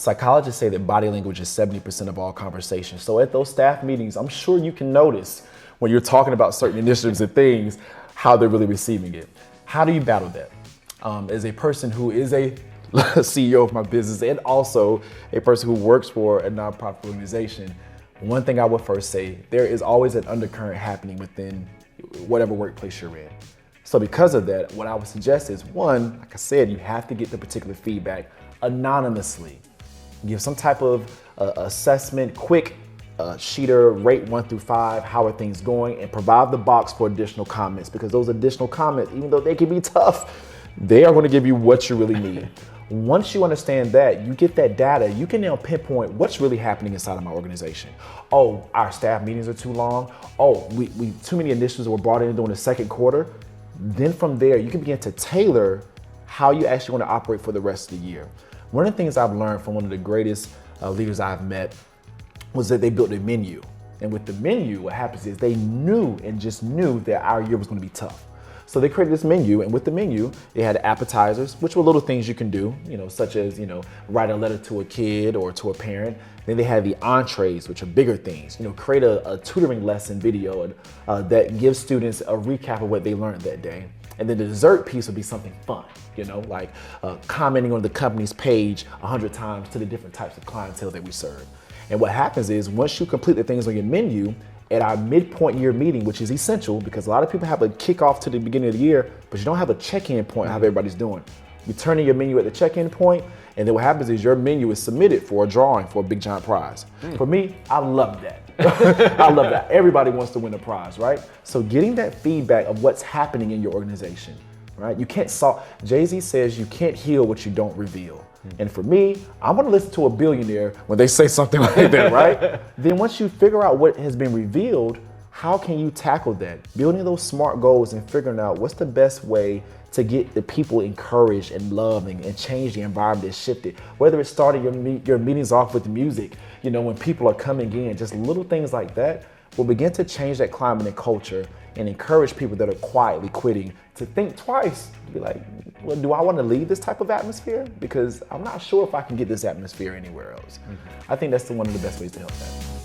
Psychologists say that body language is 70% of all conversations. So at those staff meetings, I'm sure you can notice when you're talking about certain initiatives and things, how they're really receiving it. How do you battle that? As a person who is a CEO of my business and also a person who works for a nonprofit organization, one thing I would first say, there is always an undercurrent happening within whatever workplace you're in. So because of that, what I would suggest is, one, like I said, you have to get the particular feedback anonymously. Give some type of assessment, quick sheeter, rate 1 through 5, how are things going, and provide the box for additional comments, because those additional comments, even though they can be tough, they are going to give you what you really need. Once you understand that, you get that data, you can now pinpoint what's really happening inside of my organization. Oh, our staff meetings are too long. Oh, we too many initiatives were brought in during the second quarter. Then from there, you can begin to tailor how you actually want to operate for the rest of the year. One of the things I've learned from one of the greatest leaders I've met was that they built a menu. And with the menu, what happens is they knew that our year was going to be tough. So they created this menu, and with the menu, they had appetizers, which were little things you can do, such as, write a letter to a kid or to a parent. Then they had the entrees, which are bigger things, create a tutoring lesson video that gives students a recap of what they learned that day. And then the dessert piece would be something fun, like commenting on the company's page 100 times to the different types of clientele that we serve. And what happens is, once you complete the things on your menu, at our midpoint year meeting, which is essential because a lot of people have a kickoff to the beginning of the year, but you don't have a check-in point how everybody's doing. You turn in your menu at the check-in point, and then what happens is your menu is submitted for a drawing for a big giant prize. For me, I love that. I love that. Everybody wants to win a prize, right? So getting that feedback of what's happening in your organization, right? You can't solve, Jay-Z says you can't heal what you don't reveal. And for me, I want to listen to a billionaire when they say something like that, right? Then once you figure out what has been revealed, how can you tackle that? Building those SMART goals and figuring out what's the best way to get the people encouraged and loving and change the environment that's shifted. Whether it's starting your meetings off with music, when people are coming in, just little things like that will begin to change that climate and culture and encourage people that are quietly quitting to think twice, to be like, well, do I want to leave this type of atmosphere? Because I'm not sure if I can get this atmosphere anywhere else. I think that's one of the best ways to help that.